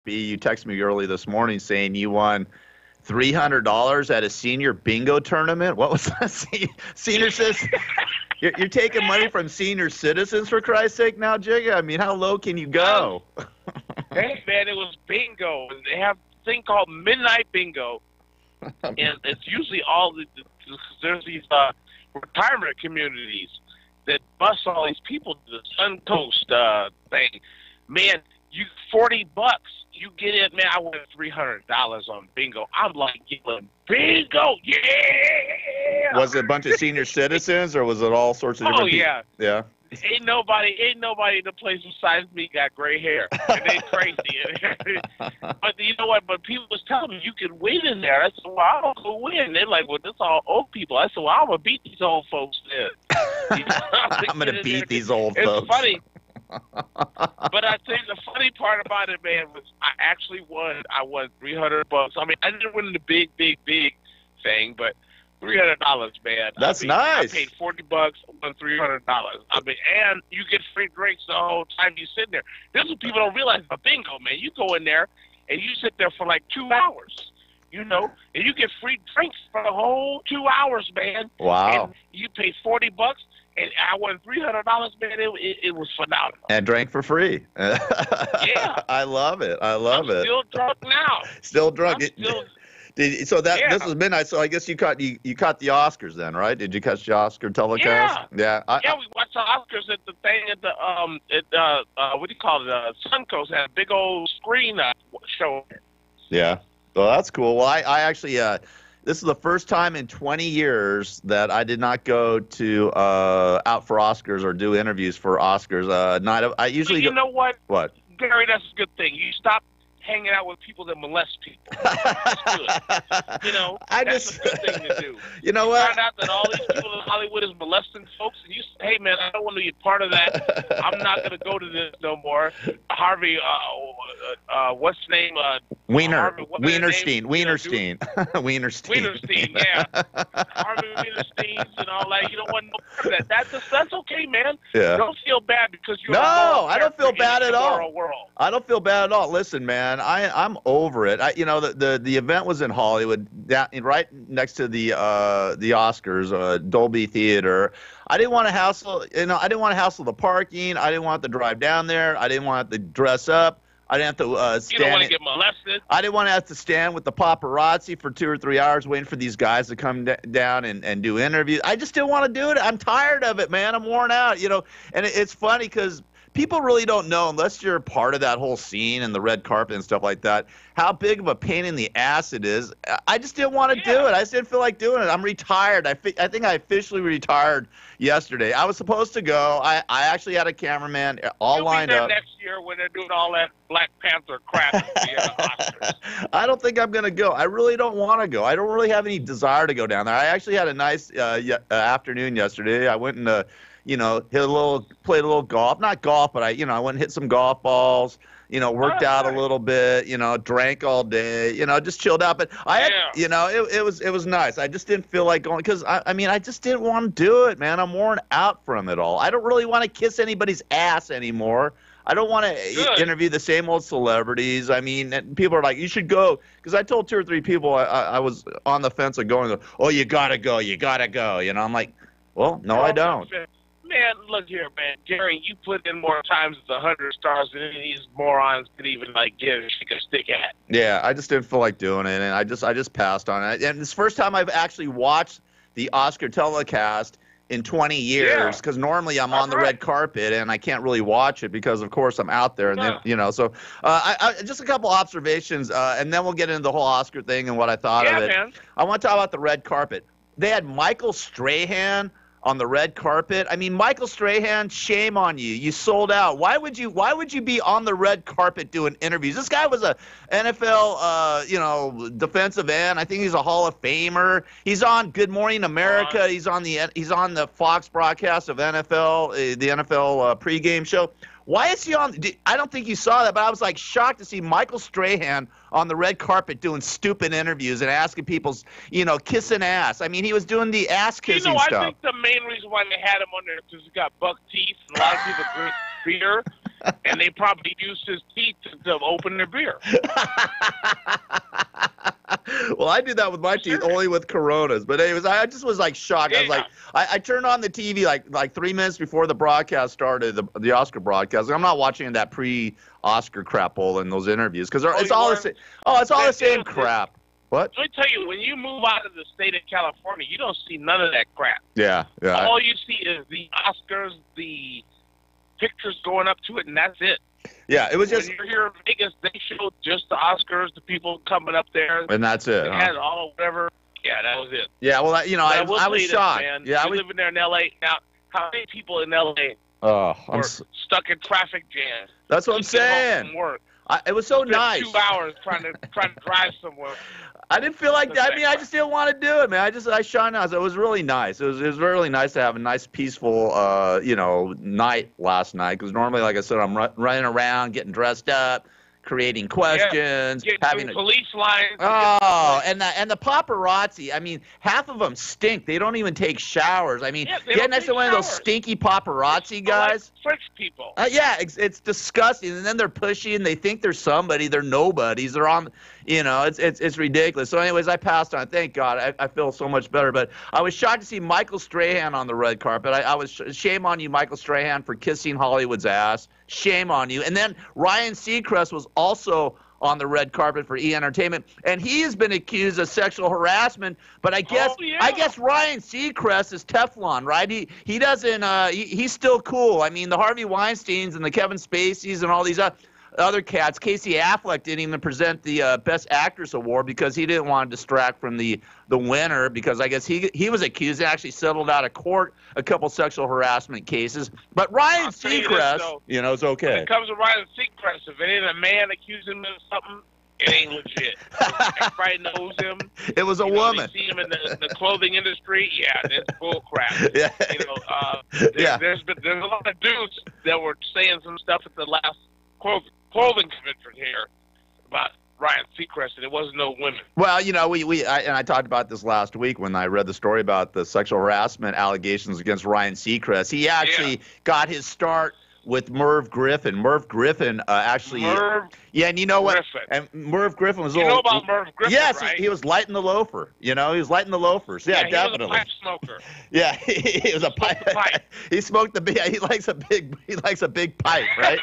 B, you texted me early this morning saying you won $300 at a senior bingo tournament. What was that? Senior citizens? You're taking money from senior citizens, for Christ's sake, now, Jigga? I mean, how low can you go? Hey, man, it was bingo. They have a thing called midnight bingo, and it's usually there's these retirement communities that bus all these people to the Suncoast thing. Man, $40, you get in. Man, I won $300 on bingo. I'm like yelling, bingo, yeah! Was it a bunch of senior citizens, or was it all sorts of different people? Yeah. Yeah. Ain't nobody in the place besides me got gray hair, and they crazy. But you know what? But people was telling me you could win in there. I said, well, I don't go win. They're like, well, this all old people. I said, well, I'm gonna beat these old folks then. I'm gonna beat these old folks. It's funny. But I think the funny part about it, man, was I actually won. I won $300. I mean, I didn't win the big thing, but $300, man. That's nice. I paid $40, won $300. I mean, and you get free drinks the whole time you sit there. This is what people don't realize about bingo, man. You go in there and you sit there for like 2 hours, and you get free drinks for the whole 2 hours, man. Wow. And you pay $40. And I won $300, man. It was phenomenal. And drank for free. Yeah. I love it. I love it. Still drunk now. Still drunk. This was midnight. So I guess you caught the Oscars then, right? Did you catch the Oscar telecast? Yeah. Yeah. We watched the Oscars at the thing at the what do you call it? Suncoast had a big old screen show. Yeah. Well, that's cool. Well, I actually. This is the first time in 20 years that I did not go to out for Oscars or do interviews for Oscars. I usually. You know what? What? Gary, that's a good thing. You stop hanging out with people that molest people. That's good. That's a good thing to do. You know what? Find out that all these people in Hollywood is molesting folks, and you say, hey, man, I don't want to be a part of that. I'm not going to go to this no more. Harvey, what's his name? Wienerstein. Wienerstein, yeah. Harvey Wienerstein and all that. You don't want no part of that. That's okay, man. Yeah. Don't feel bad because you're I don't feel bad at all. World. I don't feel bad at all. Listen, man, I'm over it. The event was in Hollywood, right next to the Oscars, Dolby Theater. I didn't want to hassle. I didn't want to hassle the parking. I didn't want to drive down there. I didn't want to dress up. I didn't have to stand. You don't want to get molested. I didn't want to have to stand with the paparazzi for 2 or 3 hours waiting for these guys to come down and do interviews. I just didn't want to do it. I'm tired of it, man. I'm worn out, And it's funny because people really don't know, unless you're part of that whole scene and the red carpet and stuff like that, how big of a pain in the ass it is. I just didn't want to do it. I just didn't feel like doing it. I'm retired. I think I officially retired yesterday. I was supposed to go. I actually had a cameraman all lined up. Next year when they're doing all that Black Panther crap at the Oscars. I don't think I'm going to go. I really don't want to go. I don't really have any desire to go down there. I actually had a nice afternoon yesterday. I went and played a little golf. Not golf, but I went and hit some golf balls. Worked out a little bit. Drank all day. Just chilled out. But it was nice. I just didn't feel like going because I just didn't want to do it, man. I'm worn out from it all. I don't really want to kiss anybody's ass anymore. I don't want to interview the same old celebrities. I mean, people are like, you should go. Because I told 2 or 3 people I was on the fence of going. Oh, you gotta go. You gotta go. I'm like, well, no, I don't. Man, look here, man. Gary, you put in more times as 100 stars than any of these morons could even shake a stick at. Yeah, I just didn't feel like doing it, and I just passed on it. And it's the first time I've actually watched the Oscar telecast in 20 years, because normally I'm on the red carpet and I can't really watch it because, of course, I'm out there. And then, so I just a couple observations, and then we'll get into the whole Oscar thing and what I thought of it. Man. I want to talk about the red carpet. They had Michael Strahan on the red carpet. I mean, Michael Strahan, shame on you. You sold out. Why would you be on the red carpet doing interviews? This guy was a NFL, defensive end. I think he's a Hall of Famer. He's on Good Morning America. He's on the Fox broadcast of NFL, the NFL pregame show. Why is he on? I don't think you saw that, but I was shocked to see Michael Strahan on the red carpet doing stupid interviews and asking people's, kissing ass. I mean, he was doing the ass kissing stuff. I think the main reason why they had him on there is because he got buck teeth and a lot of people drink beer. and they probably used his teeth to open their beer. Well, I do that with my teeth, only with Coronas. But anyways, I just was like shocked. I was like, I turned on the TV like 3 minutes before the broadcast started, the Oscar broadcast. I'm not watching that pre-Oscar crapola in those interviews because it's all the same. Oh, it's all the same crap. What? Let me tell you, when you move out of the state of California, you don't see none of that crap. Yeah. All you see is the Oscars, the pictures going up to it, and that's it. Yeah, it was just. When you're here in Vegas, they showed just the Oscars, the people coming up there, and that's it. They had all whatever. Yeah, that was it. Yeah, well, I was shocked. Man. Yeah, you're living there in L.A. Now, how many people in L.A. I'm stuck in traffic jams? That's what I'm saying. It was so nice. 2 hours trying to drive somewhere. I didn't feel like that. I mean, I just didn't want to do it, man. I shined out. It was really nice. It was really nice to have a nice, peaceful, night last night. Because normally, like I said, I'm running around, getting dressed up, creating questions, having police lines. Oh, and the paparazzi. I mean, half of them stink. They don't even take showers. I mean, get next to one of those stinky paparazzi guys. Like French people. Yeah, it's disgusting. And then they're pushy, and they think they're somebody. They're nobodies. They're on. It's ridiculous. So, anyways, I passed on. Thank God. I feel so much better. But I was shocked to see Michael Strahan on the red carpet. I was shame on you, Michael Strahan, for kissing Hollywood's ass. Shame on you. And then Ryan Seacrest was also on the red carpet for E! Entertainment, and he has been accused of sexual harassment. But I guess Ryan Seacrest is Teflon, right? He doesn't. He's still cool. I mean, the Harvey Weinsteins and the Kevin Spaceys and all these other cats. Casey Affleck didn't even present the Best Actress award because he didn't want to distract from the winner, because I guess he was accused and actually settled out of court a couple sexual harassment cases. But Ryan Seacrest, is okay. When it comes to Ryan Seacrest, if it ain't a man accusing him of something, it ain't legit. Everybody knows him. It was a woman. You see him in the clothing industry. Yeah, that's bull crap. Yeah. There's a lot of dudes that were saying some stuff at the last clothing convention here about Ryan Seacrest, and it wasn't no women. Well, I talked about this last week when I read the story about the sexual harassment allegations against Ryan Seacrest. He actually got his start with Merv Griffin. Merv Griffin and you know what? Griffin. And Merv Griffin was. You know about Merv Griffin, yes, right? He was lighting the loafer. He was lighting the loafers. Yeah, definitely. He was a pipe smoker. Yeah, he was a pipe. He smoked the big. He likes a big pipe, right?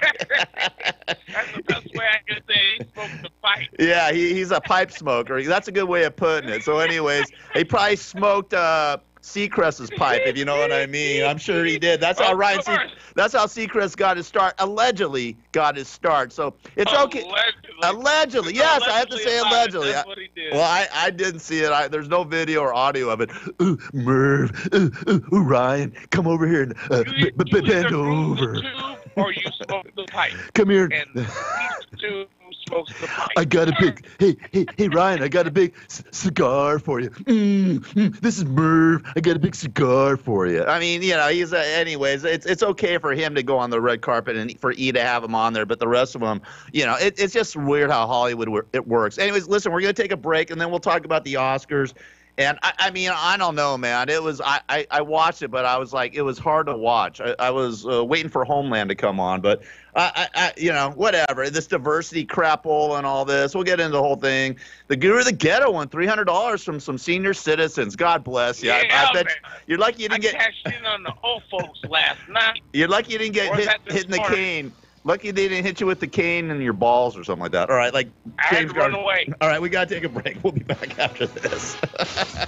That's the best way I can say. He smoked the pipe. Yeah, he's a pipe smoker. That's a good way of putting it. So, anyways, he probably smoked Seacrest's pipe, if you know what I mean. I'm sure he did. That's how that's how Seacrest got his start. Allegedly got his start. So it's okay. Allegedly. Yes, I have to say allegedly. That's what he did. Well, I didn't see it. There's no video or audio of it. Ooh, Merv. Ooh, Ryan. Come over here and bend over. Or you smoke the pipe. Come here. And these two smokes the pipe. I got a big, hey, Ryan, I got a big cigar for you. This is Merv. I got a big cigar for you. I mean, he's, anyways, it's okay for him to go on the red carpet and for E! to have him on there, but the rest of them, it's just weird how Hollywood it works. Anyways, listen, we're going to take a break, and then we'll talk about the Oscars. And I mean, I don't know, man. It was I watched it, but I was like, it was hard to watch. I was waiting for Homeland to come on, but whatever. This diversity crapola and all this. We'll get into the whole thing. The Guru of the Ghetto won $300 from some senior citizens. God bless you. I bet you're lucky you didn't get. I cashed in on the old folks last night. You're lucky you didn't get hit in the cane. Lucky they didn't hit you with the cane in your balls or something like that. All right, like I had to run away. All right, we got to take a break. We'll be back after this.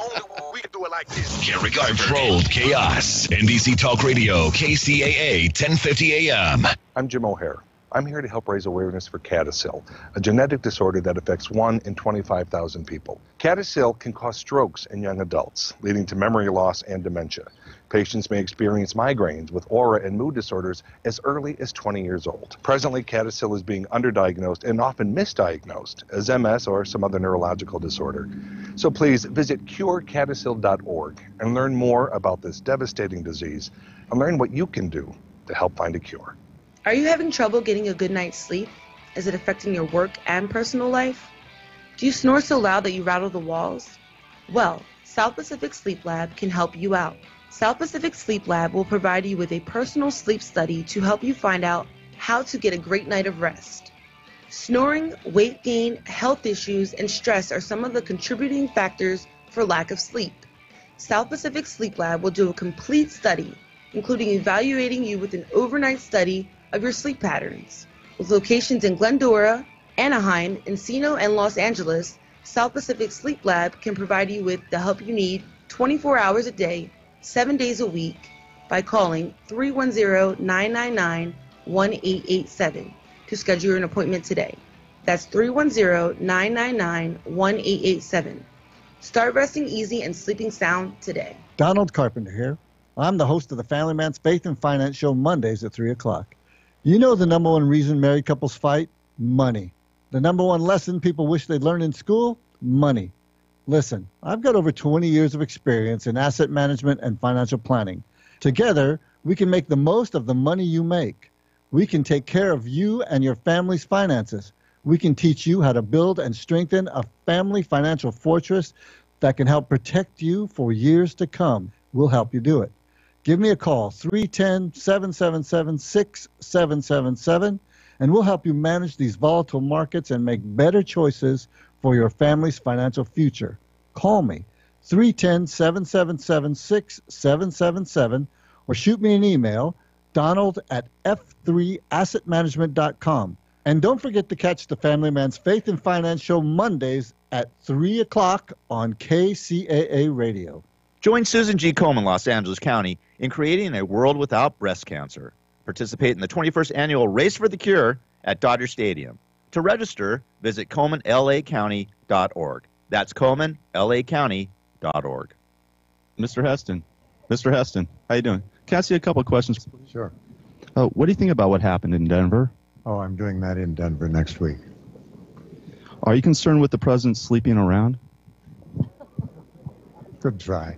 Only we can do it like this. Controlled chaos. NBC Talk Radio, KCAA, 1050 AM. I'm Jim O'Hare. I'm here to help raise awareness for CADASIL, a genetic disorder that affects 1 in 25,000 people. CADASIL can cause strokes in young adults, leading to memory loss and dementia. Patients may experience migraines with aura and mood disorders as early as 20 years old. Presently, CADASIL is being underdiagnosed and often misdiagnosed as MS or some other neurological disorder. So please visit curecadasil.org and learn more about this devastating disease and learn what you can do to help find a cure. Are you having trouble getting a good night's sleep? Is it affecting your work and personal life? Do you snore so loud that you rattle the walls? Well, South Pacific Sleep Lab can help you out. South Pacific Sleep Lab will provide you with a personal sleep study to help you find out how to get a great night of rest. Snoring, weight gain, health issues, and stress are some of the contributing factors for lack of sleep. South Pacific Sleep Lab will do a complete study, including evaluating you with an overnight study of your sleep patterns. With locations in Glendora, Anaheim, Encino, and Los Angeles, South Pacific Sleep Lab can provide you with the help you need 24 hours a day, 7 days a week by calling 310-999-1887 to schedule an appointment today. That's 310-999-1887. Start resting easy and sleeping sound today. Donald Carpenter here. I'm the host of the Family Man's Faith and Finance Show Mondays at 3 o'clock. You know the number one reason married couples fight? Money. The number one lesson people wish they'd learned in school? Money. Listen, I've got over 20 years of experience in asset management and financial planning. Together, we can make the most of the money you make. We can take care of you and your family's finances. We can teach you how to build and strengthen a family financial fortress that can help protect you for years to come. We'll help you do it. Give me a call, 310-777-6777, and we'll help you manage these volatile markets and make better choices for your family's financial future. Call me, 310-777-6777, or shoot me an email, donald@f3assetmanagement.com. And don't forget to catch the Family Man's Faith and Finance Show Mondays at 3 o'clock on KCAA Radio. Join Susan G. Komen, Los Angeles County, in creating a world without breast cancer. Participate in the 21st annual Race for the Cure at Dodger Stadium. To register, visit ColemanLACounty.org. That's ColemanLACounty.org. Mr. Heston, how you doing? Can I ask you a couple of questions? Sure. What do you think about what happened in Denver? Oh, I'm doing that in Denver next week. Are you concerned with the president sleeping around? Good try.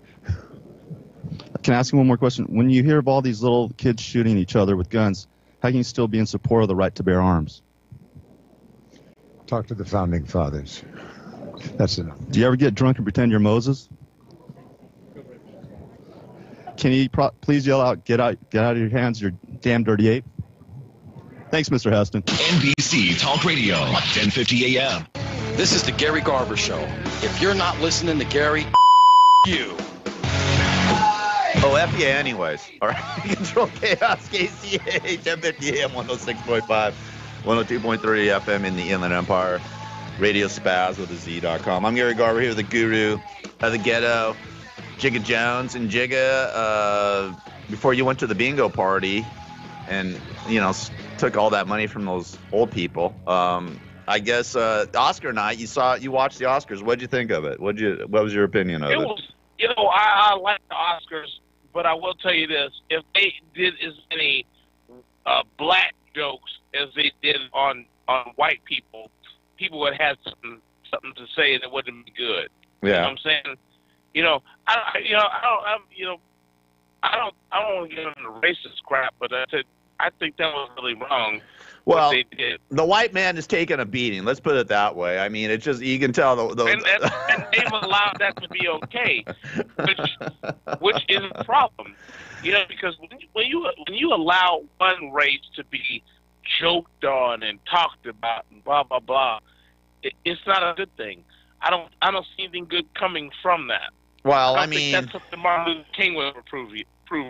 Can I ask you one more question? When you hear of all these little kids shooting each other with guns, how can you still be in support of the right to bear arms? Talk to the founding fathers. That's enough. Do you ever get drunk and pretend you're Moses? Can you please yell out, get out of your hands, you damn dirty ape? Thanks, Mr. Heston. NBC Talk Radio, 1050 a.m. This is the Gary Garver Show. If you're not listening to Gary, you. Oh, F yeah, anyways. All right. Control Chaos, KCAA, 1050 AM, 106.5, 102.3 FM in the Inland Empire. Radio Spaz with a Z.com. I'm Gary Garver here with the guru of the ghetto, Jigga Jones. And Jigga, before you went to the bingo party and, took all that money from those old people, I guess Oscar night, you watched the Oscars. What'd you think of it? What was your opinion of it? I like the Oscars, but I will tell you this: if they did as many black jokes as they did on white people would have something to say, and it wouldn't be good. Yeah. You know what I'm saying? I don't want to get into racist crap, but I think that was really wrong. Well, they did. The white man is taking a beating. Let's put it that way. I mean, it's just, you can tell and they've allowed that to be okay, which is a problem. Because when you allow one race to be joked on and talked about and blah blah blah, it's not a good thing. I don't see anything good coming from that. Well, I think that's what Martin Luther King would have proved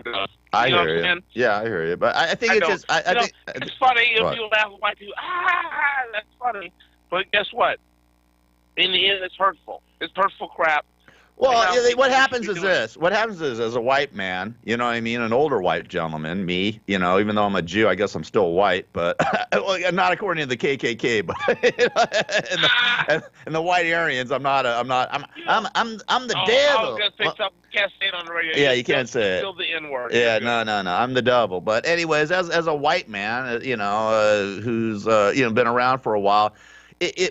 us. I hear you. Yeah, I hear you. But I think it's just... I think it's funny if you laugh at white people. That's funny. But guess what? In the end, it's hurtful. It's hurtful crap. Well, what happens is this. What happens is, as a white man, you know what I mean, an older white gentleman, me, even though I'm a Jew, I guess I'm still white, but not according to the KKK, but and the white Aryans, I'm the devil. I was gonna say something. You can't say it on the radio. Yeah, you can't say it. Still the N-word. Yeah, no. I'm the devil. But anyways, as a white man, who's been around for a while.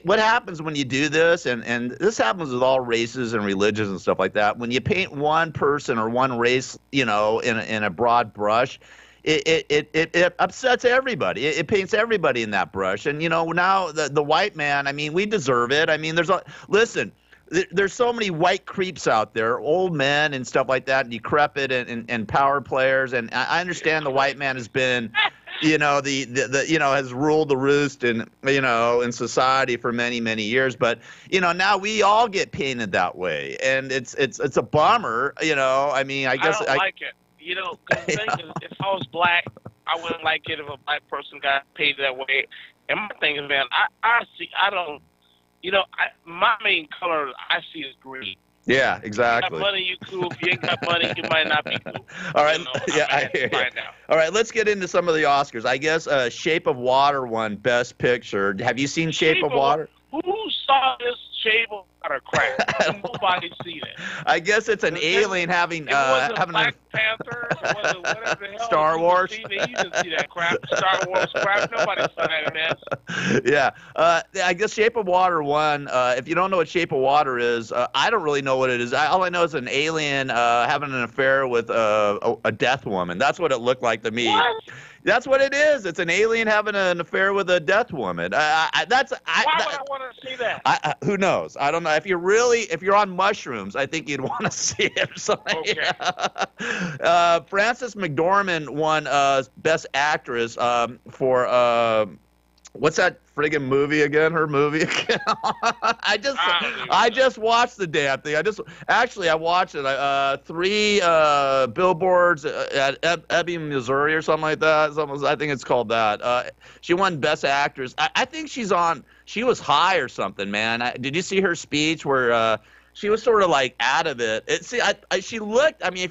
What happens when you do this, and this happens with all races and religions and stuff like that, when you paint one person or one race, in a broad brush, it upsets everybody. It paints everybody in that brush. And, now the white man, I mean, we deserve it. I mean, there's so many white creeps out there, old men and stuff like that, and decrepit and power players. And I understand the white man has been has ruled the roost in society for many, many years. But now we all get painted that way, and it's a bummer. I mean, I guess I don't like it. 'Cause the thing is, if I was black, I wouldn't like it if a black person got painted that way. And my thing is, man, my main color I see is green. Yeah, exactly. If you got money, you cool. If you ain't got money, you might not be cool. All right. I hear you. All right, let's get into some of the Oscars. I guess Shape of Water won Best Picture. Have you seen Shape of Water? Who saw this Shape of Water crap? Nobody's seen it. I guess it's an alien having Black Panther, whatever the hell. Star Wars. You didn't see that crap. Star Wars crap. Nobody saw that mess. Yeah. I guess Shape of Water won. If you don't know what Shape of Water is, I don't really know what it is. All I know is an alien having an affair with a death woman. That's what it looked like to me. What? That's what it is. It's an alien having an affair with a death woman. Why would I want to see that? Who knows? I don't know. If you're on mushrooms, I think you'd want to see it. So, okay. Yeah. Frances McDormand won Best Actress for what's that friggin' movie again? Her movie again? I just watched the damn thing. I watched it. 3 billboards at Ebbing, Missouri, or something like that. I think it's called that. She won Best Actress. I think she was high or something, man. Did you see her speech where she was sort of like out of it? She looked. I mean,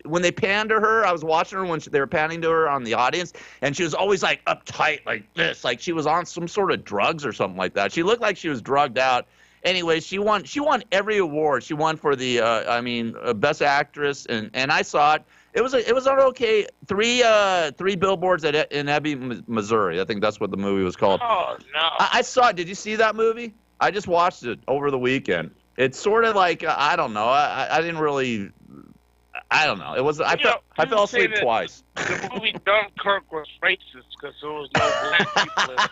when they panned to her, I was watching her when they were panning to her on the audience, and she was always like uptight, like this, like she was on some sort of drugs or something like that. She looked like she was drugged out. Anyway, she won every award. She won for the Best Actress, and I saw it. It was an okay 3 billboards in Ebbing, Missouri. I think that's what the movie was called. Oh no! I saw it. Did you see that movie? I just watched it over the weekend. It's sort of like I don't know. I didn't really. I don't know. It was. I fell asleep twice. The movie Dunkirk was racist because there was no black people in it.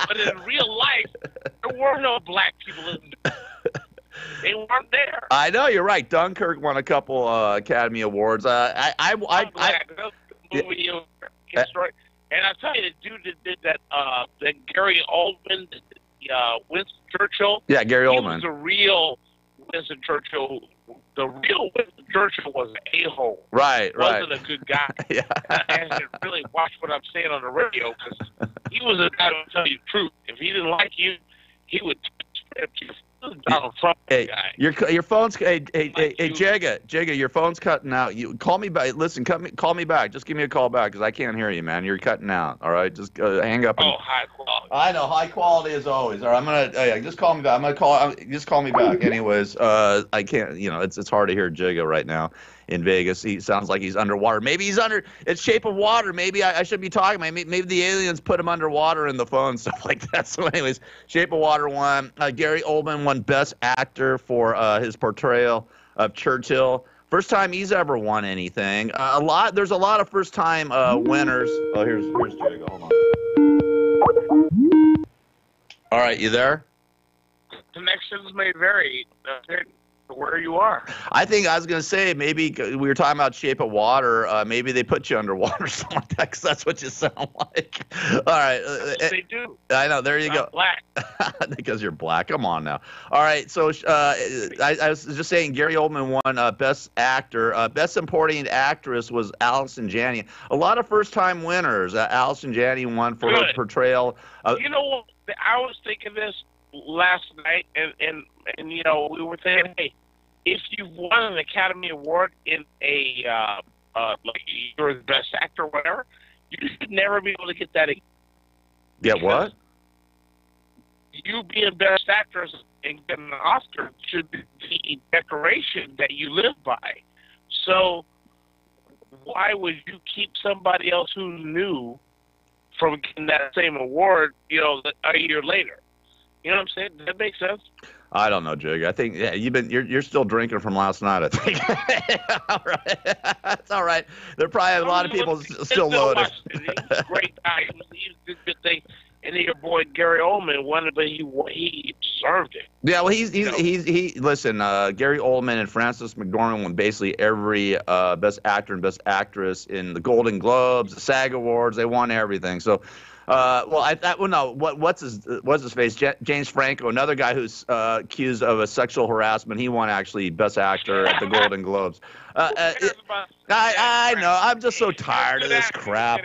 But in real life, there were no black people in it. They weren't there. I know, you're right. Dunkirk won a couple Academy Awards. And I tell you, the dude that did that, Gary Oldman, Winston Churchill. Yeah, Gary Oldman. He was the real Winston Churchill. The real Winston Churchill was an a-hole. Right. Wasn't a good guy. Yeah. I had to really watch what I'm saying on the radio because he was a guy who would tell you the truth. If he didn't like you, he would Donald Trump guy. Your phone's Jigga, your phone's cutting out. You call me back. Listen, call me back. Just give me a call back because I can't hear you, man. You're cutting out. All right, just hang up. High quality. I know, high quality as always. All right, I'm gonna just call me back. Just call me back. Anyways, I can't. It's hard to hear Jigga right now in Vegas. He sounds like he's underwater. Maybe he's under. It's Shape of Water. Maybe I should be talking. Maybe the aliens put him underwater in the phone, stuff like that. So, anyways, Shape of Water won. Gary Oldman won Best Actor for his portrayal of Churchill. First time he's ever won anything. There's a lot of first time winners. Oh, here's Jigga. Hold on. All right, you there? Connections may vary where you are. I think I was going to say maybe we were talking about Shape of Water. Maybe they put you underwater or something like that because that's what you sound like. All right. They do. I know. There you go. Black. Because you're black. Come on now. All right. So I was just saying Gary Oldman won Best Actor. Best Supporting Actress was Allison Janney. A lot of first-time winners. Allison Janney won for her portrayal. You know what? I was thinking this last night, and we were saying, hey, if you've won an Academy Award in a like you're the best actor or whatever, you should never be able to get that again. Get what? You being best actress and getting an Oscar should be the decoration that you live by. So why would you keep somebody else who's new from getting that same award, a year later? You know what I'm saying? Does that make sense? I don't know, Jig. I think you're still drinking from last night, I think. All right. That's all right. There are probably a lot of people still loaded. He's a great guy. He's a good thing. And then your boy Gary Oldman won it, but he deserved it. Yeah, well, he listen, Gary Oldman and Frances McDormand won basically every Best Actor and Best Actress in the Golden Globes, the SAG Awards. They won everything. So, well, I thought, well, no, what's his face? James Franco, another guy who's accused of a sexual harassment. He won actually Best Actor at the Golden Globes. I know. I'm just so tired of this crap.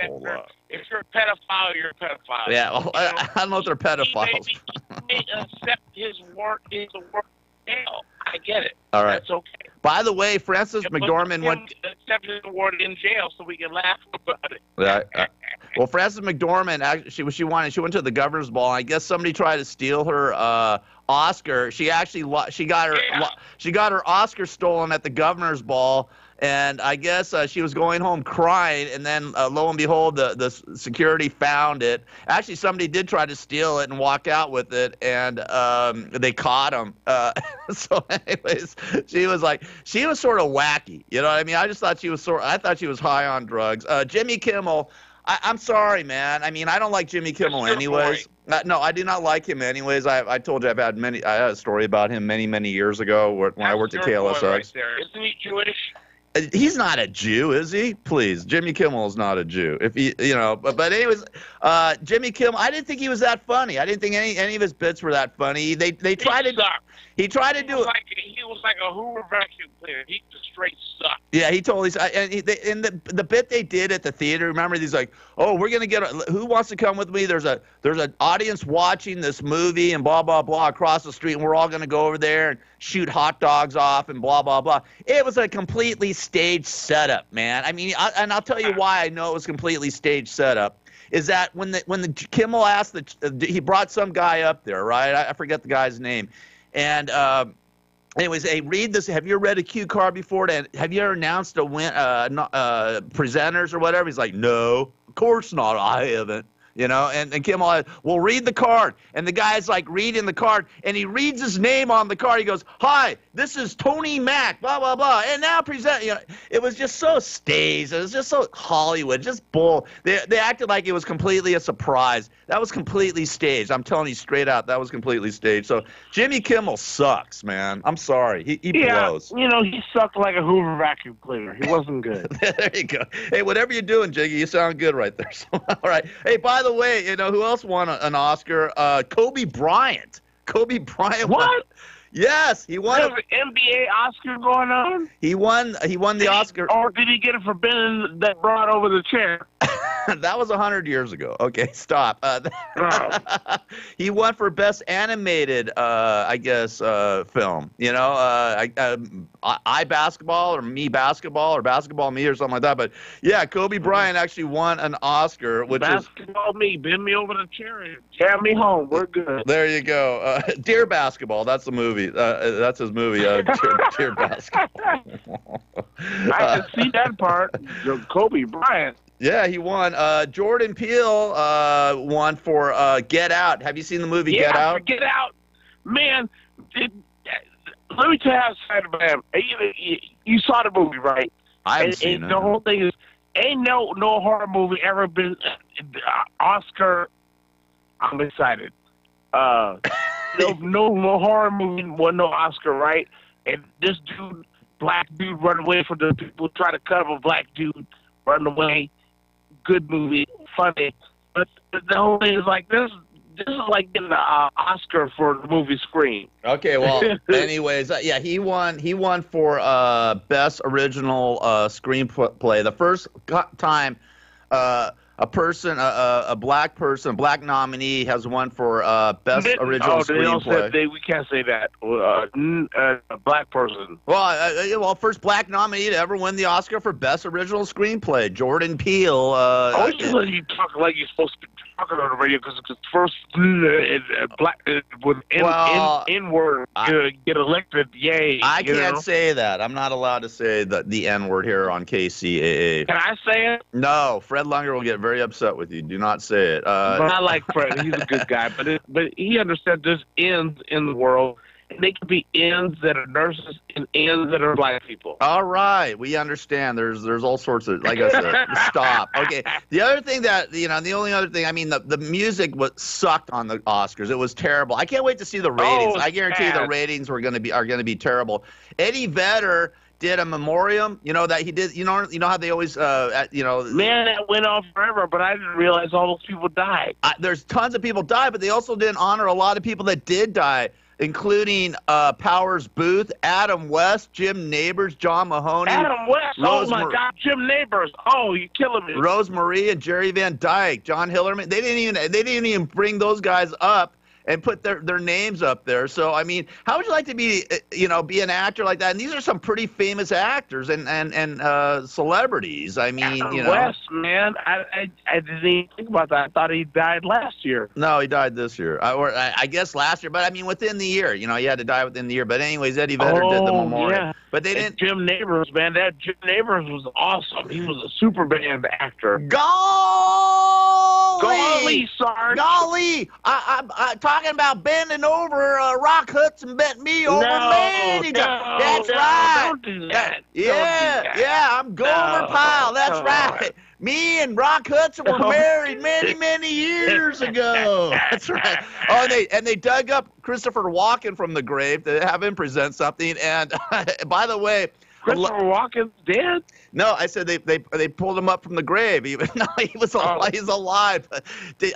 If you're a pedophile, you're a pedophile. Yeah, well, I don't know if they're pedophiles. He may accept his work in the work jail. I get it. All right. That's okay. By the way, Frances McDormand went. Accept his award in jail so we can laugh about it. Yeah. Well, Frances McDormand actually she went to the governor's ball. I guess somebody tried to steal her Oscar. She actually got her Oscar stolen at the governor's ball. And I guess she was going home crying, and then lo and behold, the security found it. Actually, somebody did try to steal it and walk out with it, and they caught him. So, anyways, she was sort of wacky. You know what I mean? I just thought she was I thought she was high on drugs. Jimmy Kimmel. I'm sorry, man. I mean, I don't like Jimmy Kimmel anyways. No, I do not like him anyways. I told you I had a story about him many years ago when I worked at KLSX. Right there. Isn't he Jewish? He's not a Jew, is he? Please, Jimmy Kimmel is not a Jew. If he, but anyways, Jimmy Kimmel. I didn't think he was that funny. I didn't think any of his bits were that funny. They tried to. He tried to do it. He was like a Hoover vacuum cleaner. He just straight sucked. Yeah, he totally. And the bit they did at the theater. Remember, he's like, "Oh, we're gonna get. Who wants to come with me? There's an audience watching this movie and blah blah blah across the street, and we're all gonna go over there and shoot hot dogs off and blah blah blah." It was a completely staged setup, man. I mean, and I'll tell you why I know it was completely staged setup. Is that when the Kimmel asked he brought some guy up there, right? I forget the guy's name. And anyways, hey, read this. Have you read a cue card before? Have you ever announced a presenters or whatever? He's like, no, of course not. I haven't. And Kimmel, well, read the card. And the guy's like reading the card, and he reads his name on the card. He goes, hi, this is Tony Mack, blah, blah, blah. And now present, it was just so staged. It was just so Hollywood, just bull. They acted like it was completely a surprise. That was completely staged. I'm telling you straight out, that was completely staged. So Jimmy Kimmel sucks, man. I'm sorry. He blows. He sucked like a Hoover vacuum cleaner. He wasn't good. There you go. Hey, whatever you're doing, Jiggy, you sound good right there. So, all right. Hey, by the way, who else won an Oscar? Kobe Bryant. Kobe Bryant. What? Yes, he won. There's an NBA Oscar going on. He won the Oscar. Or did he get it for bending that broad over the chair? That was 100 years ago. Okay, stop. He won for best animated, I guess, film. I Basketball or Me Basketball or Basketball Me or something like that. But yeah, Kobe Bryant actually won an Oscar, which Basketball Me, bend me over the chair and carry me home. We're good. There you go. Dear Basketball, that's the movie. That's his movie. Dear Basketball. I can see that part. Kobe Bryant. Yeah, he won. Jordan Peele won for Get Out. Have you seen the movie Get Out? Get Out. Man, let me tell you how excited I am. You saw the movie, right? I haven't seen it. The whole thing is, ain't no horror movie ever been Oscar. I'm excited. No horror movie won no Oscar, right? And this black dude run away from the people, try to cut him a black dude, run away. Good movie, funny, but the whole thing is like this. This is like getting an Oscar for the movie Scream. Okay, well, anyways, yeah, he won. He won for best original screenplay. The first time a black person, a black nominee, has won for best original screenplay. We can't say that. A black person. Well, first black nominee to ever win the Oscar for best original screenplay, Jordan Peele. I just let you talk like you're supposed to be talking on the radio because first black with N-word get elected. Yay! I can't say that. I'm not allowed to say the N-word here on KCAA. Can I say it? No, Fred Lunger will get very upset with you. Do not say it. But I like Fred. He's a good guy. But he understands there's ends in the world, and they could be ends that are nurses and ends that are black people. All right, we understand. There's all sorts of, like I said, stop. Okay. The other thing that, the only other thing, I mean, the music sucked on the Oscars. It was terrible. I can't wait to see the ratings. I guarantee the ratings are going to be terrible. Eddie Vedder did a memoriam, that he did, you know how they always, Man, that went on forever, but I didn't realize all those people died. There's tons of people died, but they also didn't honor a lot of people that did die, including Powers Booth, Adam West, Jim Neighbors, John Mahoney. Adam West, oh my God, Jim Neighbors. Oh, you're killing me. Rose Marie and Jerry Van Dyke, John Hillerman. They didn't even bring those guys up and put their names up there. So, I mean, how would you like to be, be an actor like that? And these are some pretty famous actors and celebrities. I mean, West, man, I didn't even think about that. I thought he died last year. No, he died this year. I guess last year, but I mean, within the year. He had to die within the year. But anyways, Eddie Vedder did the memorial. Yeah. But they didn't. Jim Neighbors, man, that Jim Neighbors was awesome. He was a super band actor. Golly, Sarge. Golly, I'm talking about bending over Rock Hudson bent me over many times. That's right. Don't do that. Yeah, I'm Gomer Pyle. That's right. Me and Rock Hudson were married many years ago. That's right. Oh, and they dug up Christopher Walken from the grave to have him present something. And by the way, Christopher Walken's dead? No, I said they pulled him up from the grave. No, he's alive.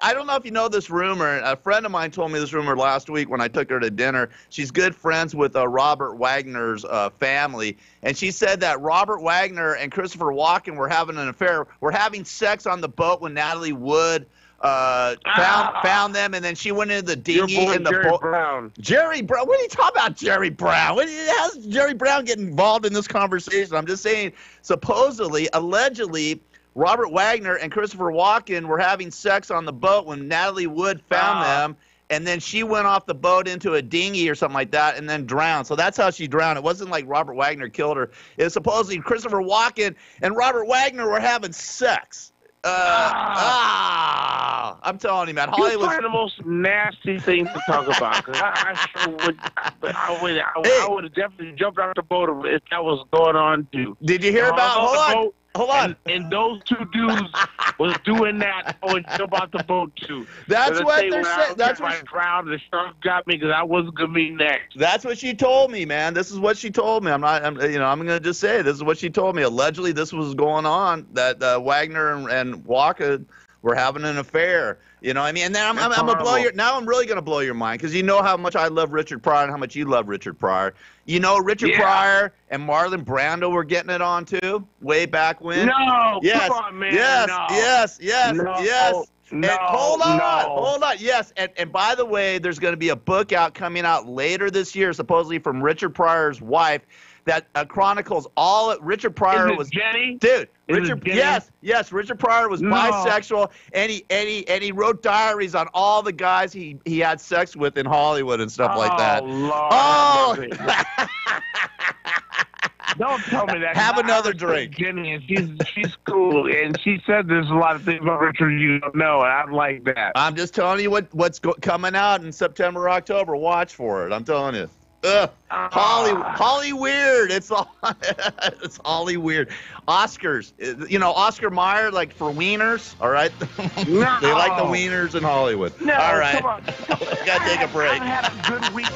I don't know if you know this rumor. A friend of mine told me this rumor last week when I took her to dinner. She's good friends with Robert Wagner's family, and she said that Robert Wagner and Christopher Walken were having an affair. Were having sex on the boat when Natalie Wood found them, and then she went into the dinghy in the boat. Jerry Brown. What are you talking about, Jerry Brown? How's Jerry Brown get involved in this conversation? I'm just saying, allegedly, Robert Wagner and Christopher Walken were having sex on the boat when Natalie Wood found them, and then she went off the boat into a dinghy or something like that and then drowned. So that's how she drowned. It wasn't like Robert Wagner killed her. It was supposedly Christopher Walken and Robert Wagner were having sex. I'm telling you, man. Hollywood's probably the most nasty thing to talk about. I would have definitely jumped out the boat if that was going on too. Did you hear about? Hold on. And those two dudes was doing that. I would jump out the boat too. That's what they're saying. That's what I drowned. The shark got me because I wasn't gonna be next. That's what she told me, man. This is what she told me. I'm gonna just say this is what she told me. Allegedly, this was going on. That Wagner and Walken were having an affair. You know what I mean? And then I'm gonna blow your. Now I'm really gonna blow your mind because you know how much I love Richard Pryor and how much you love Richard Pryor. You know Richard Pryor and Marlon Brando were getting it on too, way back when. No, yes, come on, man. Yes, no. yes. No, hold on. Yes, and by the way, there's going to be a book coming out later this year, supposedly from Richard Pryor's wife, that chronicles all. Richard Pryor was Jenny, dude. Richard, yes. Richard Pryor was bisexual, and he wrote diaries on all the guys he had sex with in Hollywood and stuff like that. Lord, don't tell me that. Have another drink. Jenny, and she's cool, and she said there's a lot of things about Richard you don't know, and I like that. I'm just telling you what's coming out in September, October. Watch for it. I'm telling you. Holly weird. It's Holly weird. Oscars. Oscar Mayer, like for wieners. All right. No. They like the wieners in Hollywood. No, all right. Come on. Gotta take a break. I had a good week.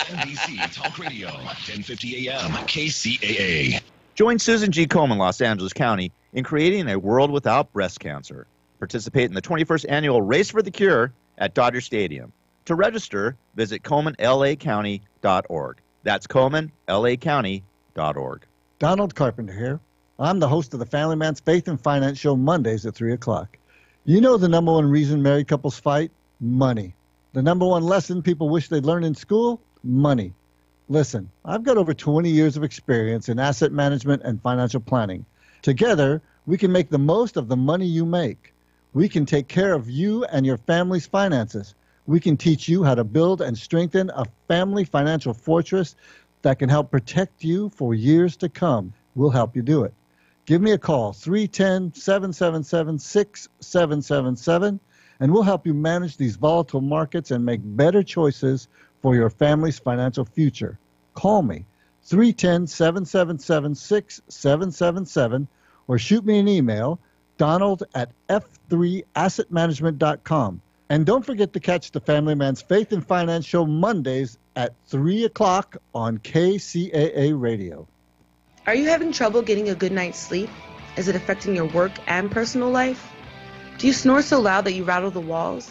NBC Talk Radio, 1050 AM, KCAA. Join Susan G. Komen, Los Angeles County, in creating a world without breast cancer. Participate in the 21st annual Race for the Cure at Dodger Stadium. To register, visit ColemanLACounty.org. That's ColemanLACounty.org. Donald Carpenter here. I'm the host of the Family Man's Faith and Finance Show Mondays at 3 o'clock. You know the number one reason married couples fight? Money. The number one lesson people wish they'd learn in school? Money. Listen, I've got over 20 years of experience in asset management and financial planning. Together, we can make the most of the money you make. We can take care of you and your family's finances. We can teach you how to build and strengthen a family financial fortress that can help protect you for years to come. We'll help you do it. Give me a call, 310-777-6777, and we'll help you manage these volatile markets and make better choices for your family's financial future. Call me, 310-777-6777, or shoot me an email, donald@f3assetmanagement.com. And don't forget to catch the Family Man's Faith and Finance Show Mondays at 3 o'clock on KCAA Radio. Are you having trouble getting a good night's sleep? Is it affecting your work and personal life? Do you snore so loud that you rattle the walls?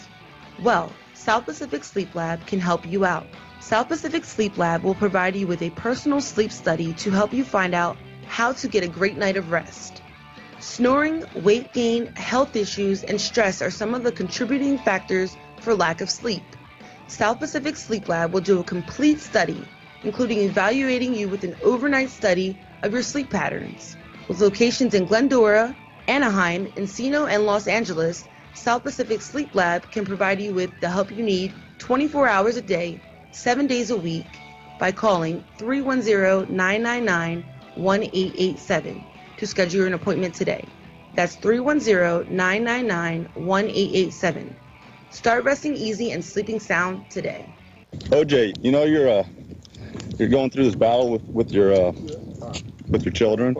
Well, South Pacific Sleep Lab can help you out. South Pacific Sleep Lab will provide you with a personal sleep study to help you find out how to get a great night of rest. Snoring, weight gain, health issues, and stress are some of the contributing factors for lack of sleep. South Pacific Sleep Lab will do a complete study, including evaluating you with an overnight study of your sleep patterns. With locations in Glendora, Anaheim, Encino, and Los Angeles, South Pacific Sleep Lab can provide you with the help you need 24 hours a day, 7 days a week by calling 310-999-1887 to schedule an appointment today. That's 310-999-1887. Start resting easy and sleeping sound today. OJ, you know you're going through this battle with your children.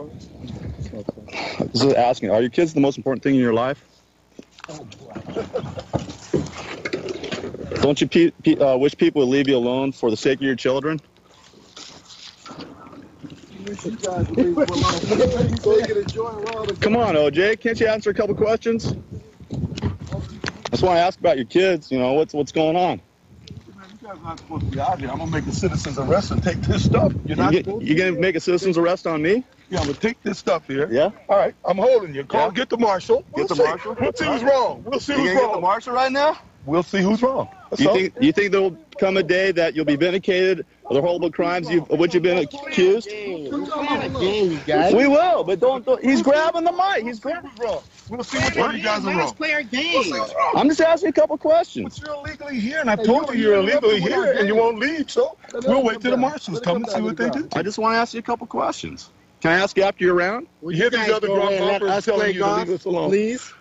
This is asking, are your kids the most important thing in your life? Don't you wish people would leave you alone for the sake of your children? Come on, OJ, can't you answer a couple questions? I just want to ask about your kids. You know, what's going on? You guys are not supposed to be out here. I'm gonna make a citizen's arrest and take this stuff. You're gonna make a citizen's arrest on me? Yeah, I'm gonna take this stuff here. Yeah. All right, I'm holding you. Call, get the marshal. Get the marshal. We'll see who's wrong. We'll see who's You wrong. gonna get the marshal right now? We'll see who's wrong. You think there will come a day that you'll be vindicated of the horrible crimes of which you've been accused? We will, but don't. He's grabbing the mic. He's grabbing. We'll see which one you guys are wrong. Let's play our game. I'm just asking a couple questions. But you're illegally here, and I told you you're illegally here, and you won't leave. So we'll wait till the marshals come and see what they do. I just want to ask you a couple questions. Can I ask you after you're around? You hear these other drunk golfers telling you to leave us alone. Please.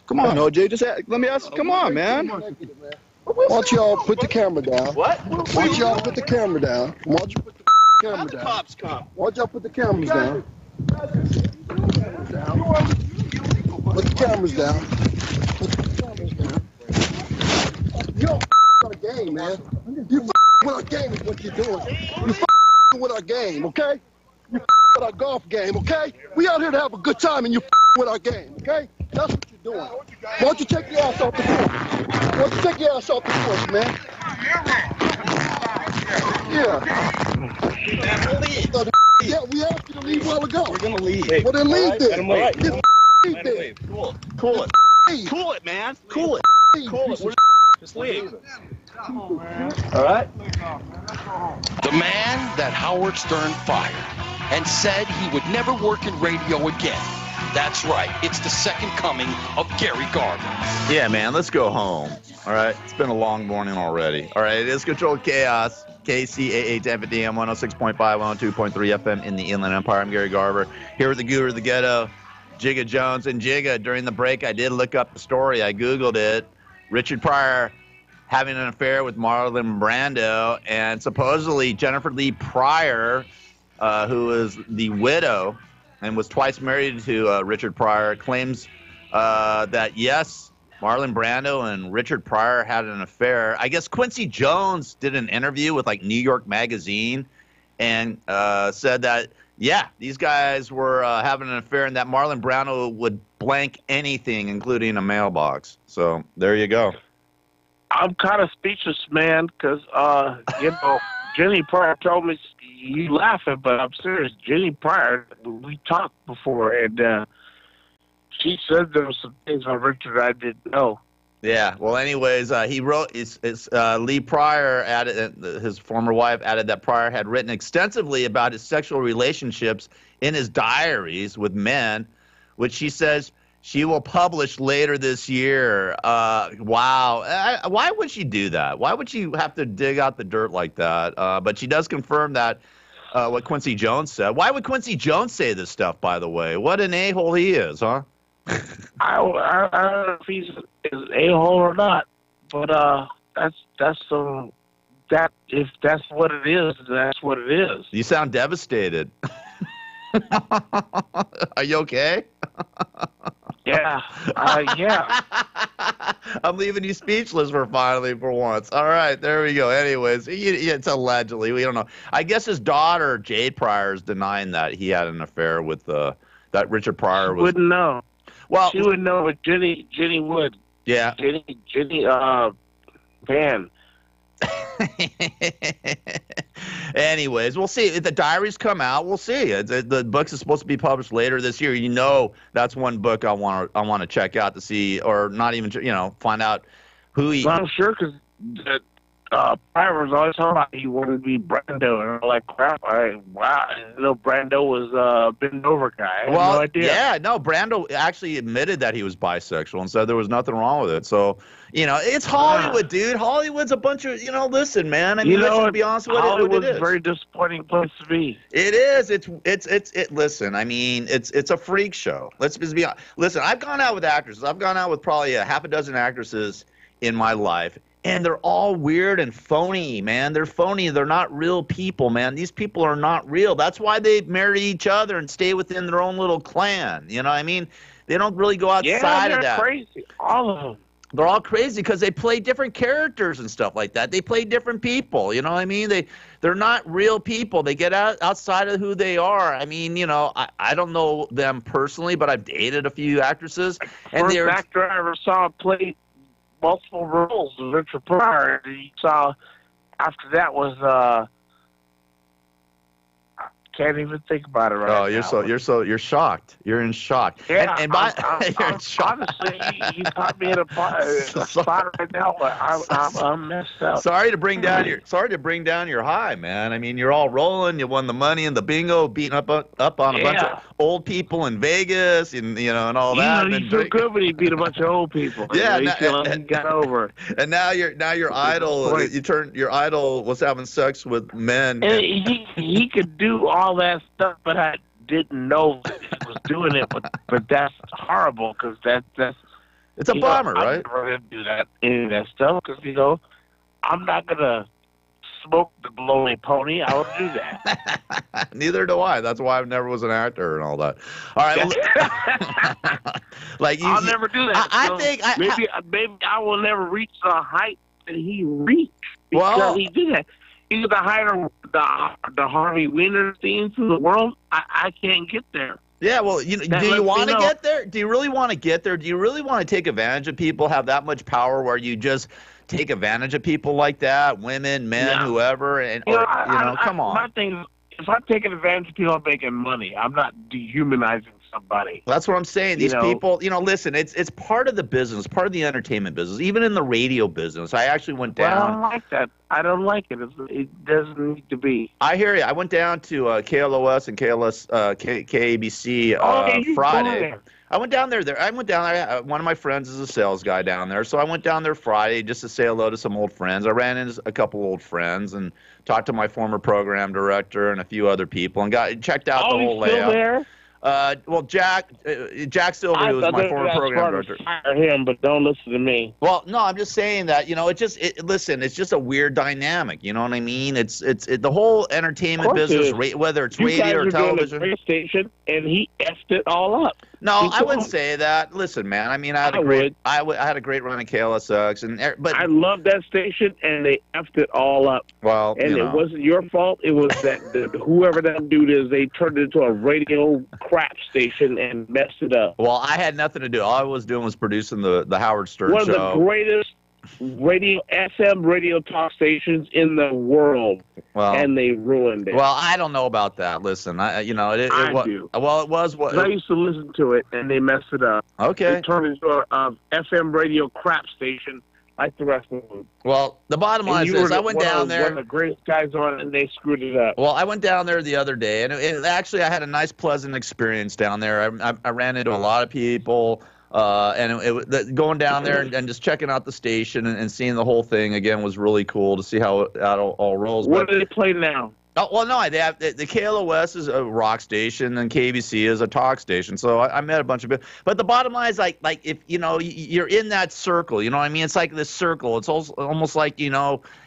Come on, OJ. Let me ask. Come on, man. Why don't y'all put the camera down? What? Why don't y'all put the camera down? Why don't you put the camera down? Cops come. Why don't y'all put the cameras down? Put the cameras down. Put the cameras down. Yo, with our game, man. You with our game is what you're doing. You with our game, okay? You with our golf game, okay? We out here to have a good time, and you with our game, okay? That's what you're doing. Why don't you take your ass off the course? Why don't you take your ass off the course, man? Yeah. Yeah, we asked you to leave a while ago. We're gonna leave. Well, then leave then. All right. Leave then. Cool it. Cool it, man. Cool it. Cool it. Just leave. All right. The man that Howard Stern fired and said he would never work in radio again. That's right. It's the second coming of Gary Garver. Yeah, man, let's go home. All right. It's been a long morning already. All right. It is Controlled Chaos. KCAA 1050 AM 106.5, 102.3 FM in the Inland Empire. I'm Gary Garver here with the guru of the ghetto, Jigga Jones. And Jigga, during the break, I did look up the story. I Googled it. Richard Pryor having an affair with Marlon Brando. And supposedly Jennifer Lee Pryor, who is the widow and was twice married to Richard Pryor, claims that, yes, Marlon Brando and Richard Pryor had an affair. I guess Quincy Jones did an interview with, like, New York Magazine and said that, yeah, these guys were having an affair and that Marlon Brando would blank anything, including a mailbox. So there you go. I'm kind of speechless, man, because, Jenny Pryor told me, you laughing, but I'm serious. Jenny Pryor, we talked before, and she said there were some things on Richard I didn't know. Yeah. Well, anyways, he wrote. Lee Pryor added, his former wife added that Pryor had written extensively about his sexual relationships in his diaries with men, which she says she will publish later this year. Wow. Why would she do that? Why would she have to dig out the dirt like that? But she does confirm that what Quincy Jones said. Why would Quincy Jones say this stuff, by the way? What an a-hole he is, huh? I don't know if he's an a-hole or not, but that's some that's what it is, that's what it is. You sound devastated. Are you okay? Yeah, yeah. I'm leaving you speechless for once. All right, there we go. Anyways, it's allegedly. We don't know. I guess his daughter, Jade Pryor, is denying that he had an affair with that Richard Pryor was. Wouldn't know. Well, she would know, but Jenny would. Yeah. Jenny, Van. Anyways, we'll see. If the diaries come out, we'll see. The book is supposed to be published later this year. You know, that's one book I want to check out to see, or not even, find out who he. Well, I'm sure, because Pryor was always talking about he wanted to be Brando, and I'm like, crap. Wow, Brando was a bend over guy. I had no idea. Yeah, no, Brando actually admitted that he was bisexual and said there was nothing wrong with it. So, it's Hollywood, dude. Hollywood's a bunch of, listen, man. I mean, let's just be honest with it. Hollywood's it is. A very disappointing place to be. It is. Listen, I mean, it's a freak show. Let's just be honest. Listen, I've gone out with actresses. I've gone out with probably a half a dozen actresses in my life. And they're all weird and phony, man. They're phony. They're not real people, man. These people are not real. That's why they marry each other and stay within their own little clan. You know what I mean? They don't really go outside of that. They're crazy. All of them. They're all crazy because they play different characters and stuff like that. They play different people. You know what I mean? They're not real people. They get outside of who they are. I mean, I don't know them personally, but I've dated a few actresses. First actor I ever saw play multiple roles of Richard Pryor. You saw after that was I can't even think about it right now. Oh, you're shocked. You're in shock. Yeah, you're in shock. Honestly, you caught me in a spot right now. I'm messed up. Sorry to bring down your high, man. I mean, you're all rolling. You won the money in the bingo, beating up on a bunch of old people in Vegas, and and all that. You feel good when you beat a bunch of old people. Yeah, you feel like you got over. And now your idol. Your idol was having sex with men. And he could do all that stuff, but I didn't know that he was doing it. But that's horrible, because that's it's a bummer, right? I'm never gonna do any of that stuff, because I'm not gonna smoke the baloney pony. I would do that. Neither do I. That's why I never was an actor and all that. All right, I'll never do that. I think maybe I will never reach the height that he reached, because he did that. He's the height of the Harvey Weinstein of the world. I can't get there. Yeah, well, do you want to get there? Do you really want to get there? Do you really want to take advantage of people, have that much power where you just take advantage of people like that, women, men, whoever? Come on. My thing is, if I'm taking advantage of people, I'm making money. I'm not dehumanizing somebody. That's what I'm saying. These people, listen, it's part of the business, part of the entertainment business, even in the radio business. I actually went down. Well, I don't like that. I don't like it. It doesn't need to be. I hear you. I went down to KLOS and KABC Friday. I went down there. One of my friends is a sales guy down there, so I went down there Friday just to say hello to some old friends. I ran into a couple old friends and talked to my former program director and a few other people and checked out the whole layout. Still there? Well, Jack Silver, who was my former program director. Fire him, but don't listen to me. Well, no, I'm just saying that listen, it's just a weird dynamic. You know what I mean? It's the whole entertainment business, whether it's radio or television. Doing a station, and he effed it all up. No, I wouldn't say that. Listen, man. I mean, I had a great run at KLSX, but I love that station, and they effed it all up. Well, and it wasn't your fault. It was that whoever that dude is, they turned it into a radio crap station and messed it up. Well, I had nothing to do. All I was doing was producing the Howard Stern show. One of the greatest FM radio talk stations in the world. Well, and they ruined it. Well, I don't know about that. Listen, I do. Well, it was what I used to listen to it, and they messed it up. Okay, they turned it into a FM radio crap station like the rest of them. Well, the bottom line is, I went down there. One of the greatest guys on, and they screwed it up. Well, I went down there the other day, and actually, I had a nice, pleasant experience down there. I ran into a lot of people. And going down there and just checking out the station and seeing the whole thing again was really cool to see how it all rolls. What do they play now? Oh, well, no, they have the KLOS is a rock station and KBC is a talk station. So I met a bunch of people. But the bottom line is like if you're in that circle, you know what I mean? It's like this circle. It's almost like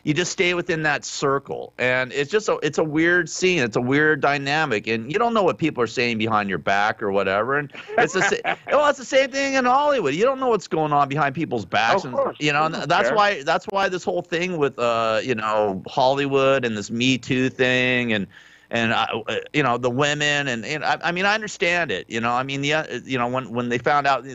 you just stay within that circle. And it's just it's a weird scene. It's a weird dynamic, and you don't know what people are saying behind your back or whatever. And it's it's the same thing in Hollywood. You don't know what's going on behind people's backs. Of course. And, and that's why this whole thing with Hollywood and this Me Too thing and the women and I mean I understand it. When they found out,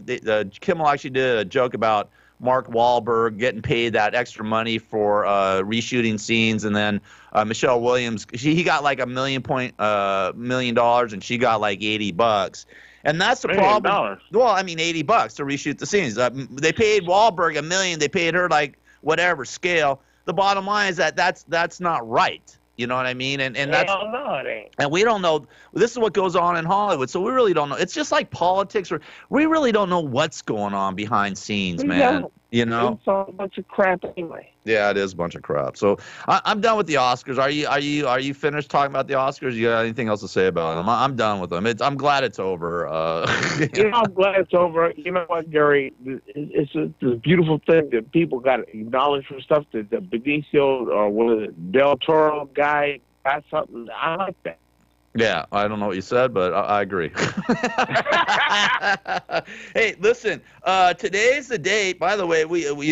Kimmel actually did a joke about Mark Wahlberg getting paid that extra money for reshooting scenes, and then Michelle Williams, he got like $1 million and she got like $80. And that's the problem. Well, I mean, $80 to reshoot the scenes. They paid Wahlberg $1 million. They paid her like whatever scale. The bottom line is that's not right. You know what I mean? And that's no, it ain't. And we don't know. This is what goes on in Hollywood, so we really don't know. It's just like politics, or we really don't know what's going on behind scenes, man. It's a bunch of crap anyway. Yeah, it is a bunch of crap. So I'm done with the Oscars. Are you finished talking about the Oscars? You got anything else to say about them? I'm done with them. I'm glad it's over. I'm glad it's over. You know what, Gary? It's a beautiful thing that people got acknowledged for stuff. That the Benicio or what is it, Del Toro guy got something. I like that. Yeah, I don't know what you said, but I agree. Hey, listen. Today's the date. By the way, today's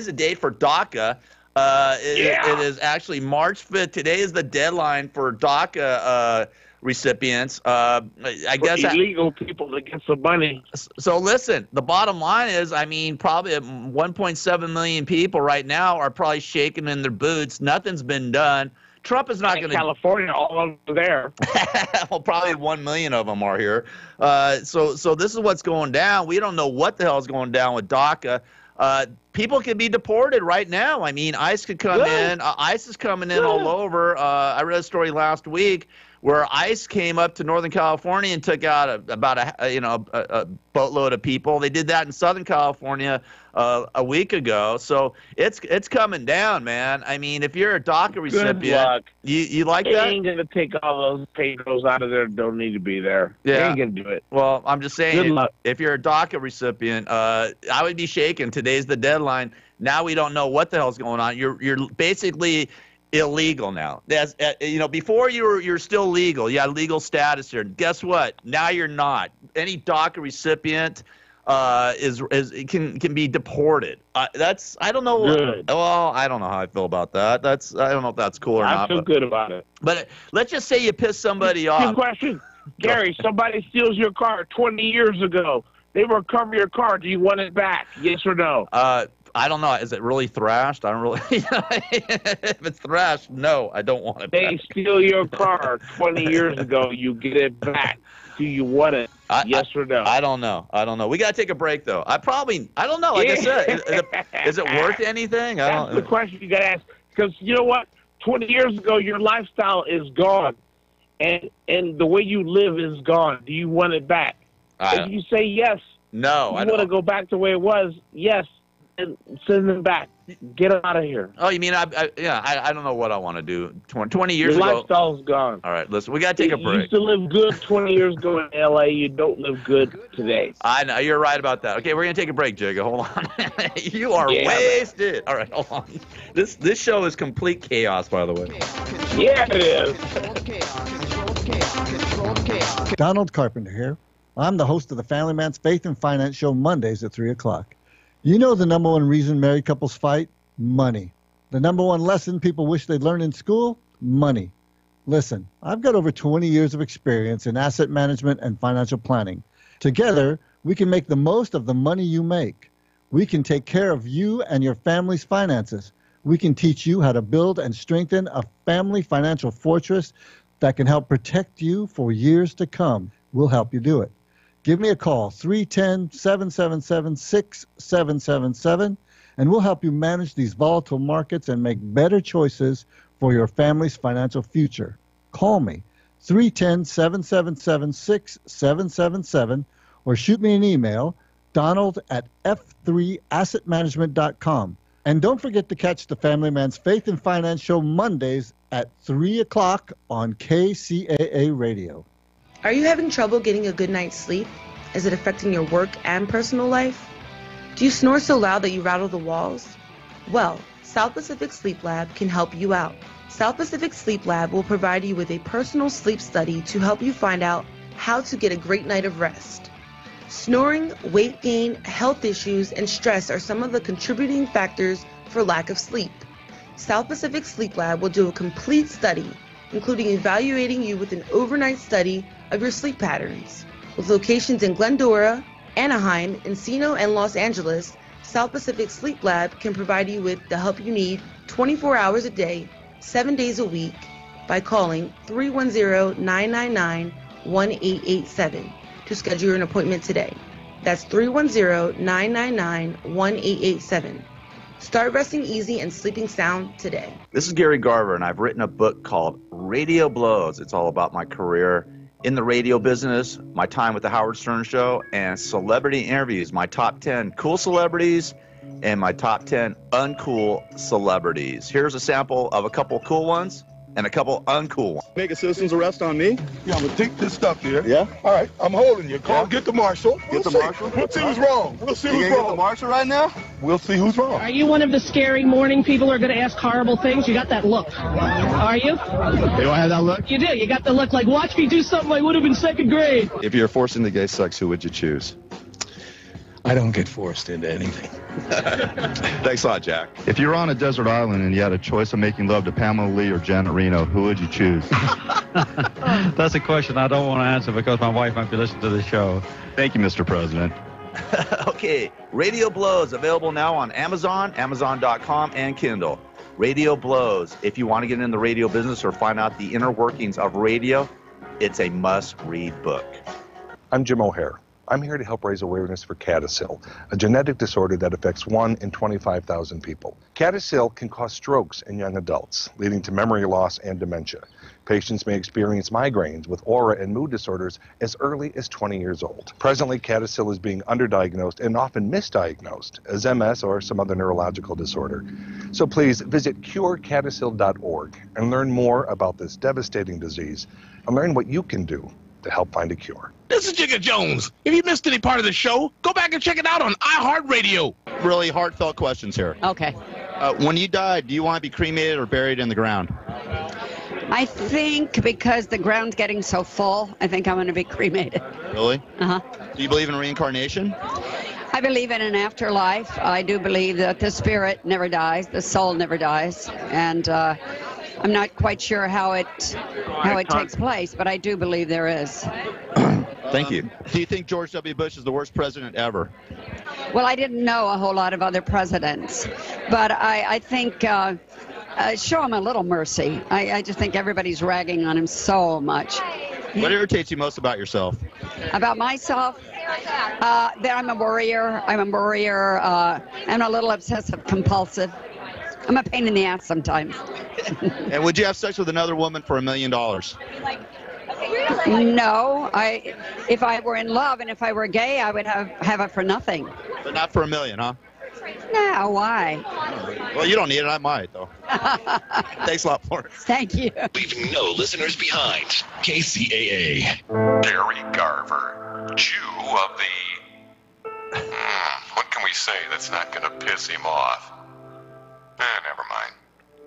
the date for DACA. It is actually March 5th. Today is the deadline for DACA recipients. I guess illegal people to get some money. So listen, the bottom line is, I mean, probably 1.7 million people right now are probably shaking in their boots. Nothing's been done. Trump is not going to. California, all over there. Well, probably 1 million of them are here. So this is what's going down. We don't know what the hell is going down with DACA. People can be deported right now. I mean, ICE could come in. ICE is coming in all over. I read a story last week where ICE came up to Northern California and took out about a boatload of people. They did that in Southern California a week ago. So it's coming down, man. I mean, if you're a DACA recipient, you like that? They ain't gonna take all those Pedros out of there that don't need to be there. Yeah. They ain't gonna do it. Well, I'm just saying, if you're a DACA recipient, I would be shaken. Today's the deadline. Now we don't know what the hell's going on. You're basically illegal now. That's before you're still legal. You had legal status here. And guess what? Now you're not. Any DACA recipient can be deported. I don't know. Good. Well, I don't know how I feel about that. I don't know if that's cool or not. I feel good about it. But let's just say you piss somebody off. Good question, Gary. Somebody steals your car 20 years ago. They recover your car. Do you want it back? Yes or no? I don't know. Is it really thrashed? I don't really. If it's thrashed, no, I don't want it back. They steal your car 20 years ago. You get it back. Do you want it? Yes or no? I don't know. We got to take a break, though. I don't know. Like I said, is it worth anything? That's the question you got to ask. Because you know what? 20 years ago, your lifestyle is gone. And the way you live is gone. Do you want it back? If you say yes, no, I want to go back to the way it was, yes, and send them back. Get them out of here. Oh, you mean I don't know what I want to do. 20 years Your ago. Your lifestyle's gone. All right, listen, we got to take a break. You used to live good 20 years ago in L.A. You don't live good today. I know. You're right about that. Okay, we're going to take a break, Jigga. Hold on. You are wasted. All right, hold on. This show is complete chaos, by the way. Yeah, it is. Donald Carpenter here. I'm the host of the Family Man's Faith and Finance Show Mondays at 3 o'clock. You know the number one reason married couples fight? Money. The number one lesson people wish they'd learned in school? Money. Listen, I've got over 20 years of experience in asset management and financial planning. Together, we can make the most of the money you make. We can take care of you and your family's finances. We can teach you how to build and strengthen a family financial fortress that can help protect you for years to come. We'll help you do it. Give me a call, 310-777-6777, and we'll help you manage these volatile markets and make better choices for your family's financial future. Call me, 310-777-6777, or shoot me an email, donald@f3assetmanagement.com. And don't forget to catch the Family Man's Faith and Finance Show Mondays at 3 o'clock on KCAA Radio. Are you having trouble getting a good night's sleep? Is it affecting your work and personal life? Do you snore so loud that you rattle the walls? Well, South Pacific Sleep Lab can help you out. South Pacific Sleep Lab will provide you with a personal sleep study to help you find out how to get a great night of rest. Snoring, weight gain, health issues, and stress are some of the contributing factors for lack of sleep. South Pacific Sleep Lab will do a complete study, including evaluating you with an overnight study of your sleep patterns. With locations in Glendora, Anaheim, Encino, and Los Angeles, South Pacific Sleep Lab can provide you with the help you need 24 hours a day, 7 days a week by calling 310-999-1887 to schedule an appointment today. That's 310-999-1887. Start resting easy and sleeping sound today. This is Gary Garver, and I've written a book called Radio Blows. It's all about my career in the radio business, my time with the Howard Stern Show, and celebrity interviews, my top 10 cool celebrities and my top 10 uncool celebrities. Here's a sample of a couple cool ones and a couple uncool ones. Make a citizen's arrest on me? Yeah, I'm gonna take this stuff here. Yeah? All right, I'm holding you. Call, Yeah. get the marshal. Get the see. marshal? We'll see who's wrong. We'll see You who's gonna get the wrong. marshal right now? We'll see who's wrong. Are you one of the scary morning people who are going to ask horrible things? You got that look. Are you? Do I have that look? You do. You got the look like, watch me do something I would have in second grade. If you're forced into gay sex, who would you choose? I don't get forced into anything. Thanks a lot, Jack. If you were on a desert island and you had a choice of making love to Pamela Lee or Janet Reno, who would you choose? That's a question I don't want to answer because my wife might be listening to the show. Thank you, Mr. President. Okay, Radio Blows, available now on Amazon, Amazon.com, and Kindle. Radio Blows. If you want to get in the radio business or find out the inner workings of radio, it's a must-read book. I'm Jim O'Hare. I'm here to help raise awareness for CADASIL, a genetic disorder that affects 1 in 25,000 people. CADASIL can cause strokes in young adults, leading to memory loss and dementia. Patients may experience migraines with aura and mood disorders as early as 20 years old. Presently, CADASIL is being underdiagnosed and often misdiagnosed as MS or some other neurological disorder. So please visit curecadasil.org and learn more about this devastating disease and learn what you can do to help find a cure. This is Jigga Jones. If you missed any part of the show, go back and check it out on iHeartRadio. Really heartfelt questions here. Okay. When you die, do you want to be cremated or buried in the ground? I think because the ground's getting so full, I think I'm going to be cremated. Really? Uh-huh. Do you believe in reincarnation? I believe in an afterlife. I do believe that the spirit never dies, the soul never dies, and I'm not quite sure how it takes place, but I do believe there is. Thank you. Do you think George W. Bush is the worst president ever? Well, I didn't know a whole lot of other presidents, but I think show him a little mercy. I just think everybody's ragging on him so much. What irritates you most about yourself? About myself? That I'm a worrier. I'm a little obsessive compulsive. I'm a pain in the ass sometimes. And would you have sex with another woman for $1 million? No. If I were in love and if I were gay, I would have it for nothing. But not for $1 million, huh? No, why? Well, you don't need it. I might, though. Thanks a lot for it. Thank you. Leave no listeners behind. KCAA. Gary Garver, Jew of the... what can we say that's not going to piss him off? Never mind.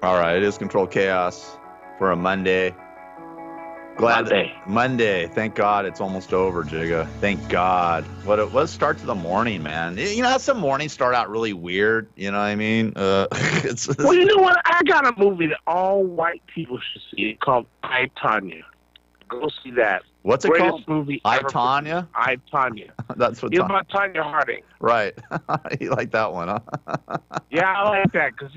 All right, it is Control Chaos for a Monday. Monday. Thank God it's almost over, Jigga. Thank God. What a start to the morning, man. You know how some mornings start out really weird? You know what I mean? Well, you know what? I got a movie that all white people should see. It's called I, Tonya. Go see that. What's it Greatest called? Movie I, ever Tonya? I, Tonya. That's what It's about Tonya Harding. Right. You like that one, huh? Yeah, I like that because,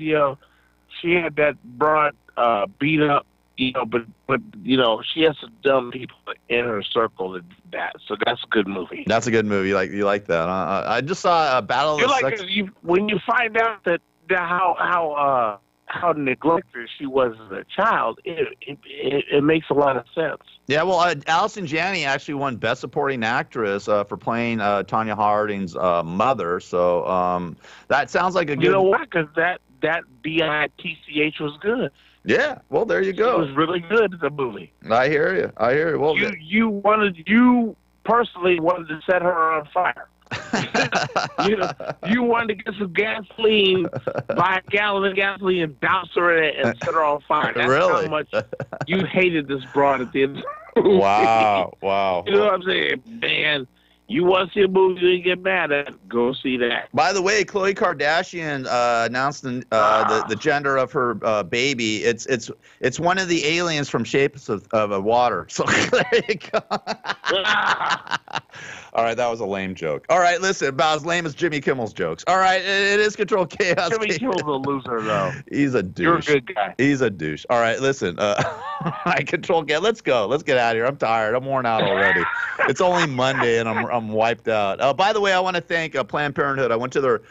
she had that broad beat up, but she has some dumb people in her circle that did that. So that's a good movie. That's a good movie. You like that, huh? I just saw a Battle of the Sexes. When you find out that how neglected she was as a child, it makes a lot of sense. Yeah, well, Allison Janney actually won Best Supporting Actress for playing Tonya Harding's mother. So that sounds like a good. You know what? Because that BITCH was good. Yeah, well, there you go. It was really good, the movie. I hear you. Well, you personally wanted to set her on fire. You wanted to get some gasoline, buy a gallon of gasoline, and douse her in it and set her on fire. That's Really? how much you hated this broad at the end. Wow. You know what I'm saying? Man, you want to see a movie you didn't get mad at, go see that. By the way, Khloe Kardashian announced the gender of her baby. It's one of the aliens from Shapes of Water. So there you go. All right, that was a lame joke. All right, listen, about as lame as Jimmy Kimmel's jokes. All right, it is Control Chaos. Jimmy Kimmel's a loser, though. He's a douche. You're a good guy. He's a douche. All right, listen. I Control Chaos. Let's go. Let's get out of here. I'm tired. I'm worn out already. It's only Monday, and I'm wiped out. By the way, I want to thank Planned Parenthood. I went to their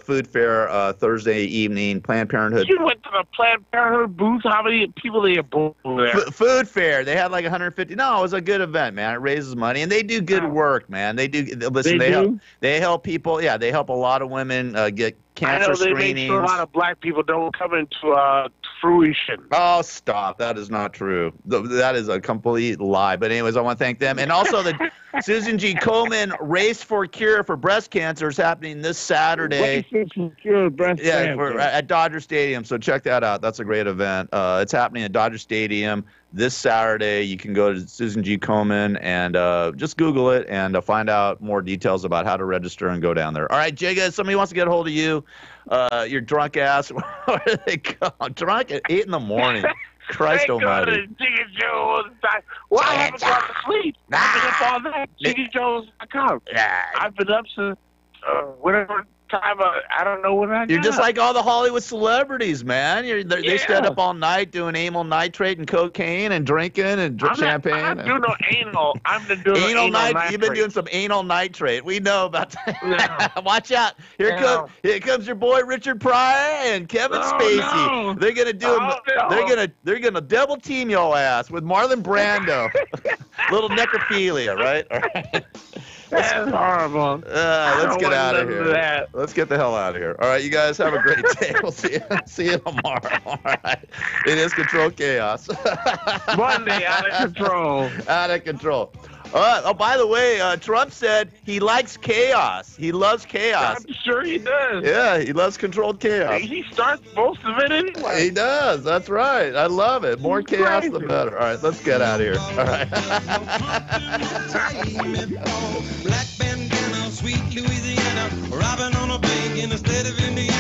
food fair Thursday evening. Planned Parenthood. You went to the Planned Parenthood booth? How many people they have there? Food fair. They had like 150. No, it was a good event, man. It raises money, and they do good work, man. They do. Listen, they help people. Yeah, they help a lot of women get cancer screenings. I know they make sure a lot of black people don't come into fruition. Oh, stop. That is not true. That is a complete lie. But anyways, I want to thank them. And also the Susan G. Komen Race for Cure for Breast Cancer is happening this Saturday. Race for Cure breast cancer. At Dodger Stadium. So check that out. That's a great event. It's happening at Dodger Stadium this Saturday. You can go to Susan G. Komen and just Google it and find out more details about how to register and go down there. All right, Jigga, if somebody wants to get a hold of you, your drunk ass, where do they go? Drunk at 8 in the morning. Christ almighty. Jiggy Jones. Well, I haven't gone to sleep. I've been up all night. JiggyJones.com. I've been up since whatever time. I don't know when I You're just like all the Hollywood celebrities, man. They stayed up all night doing amyl nitrate and cocaine and drinking and champagne. I'm not doing no anal. I'm doing anal nitrate. You've been doing some anal nitrate. We know about that. No. Watch out. Here comes your boy Richard Pryor and Kevin Spacey. No. They're gonna do they're gonna double team your ass with Marlon Brando. Little necrophilia, right? All right. That's horrible. Let's get out of here. Let's get the hell out of here. All right, you guys have a great day. We'll see you tomorrow. All right. It is Control Chaos. Monday, out of control. Out of control. Oh, by the way, Trump said he likes chaos. He loves chaos. I'm sure he does. Yeah, he loves controlled chaos. He starts most of it anyway. He does. That's right. I love it. More chaos, the better. All right, let's get out of here. All right. Black bandana, sweet Louisiana, robbing on a bank in the state of Indiana.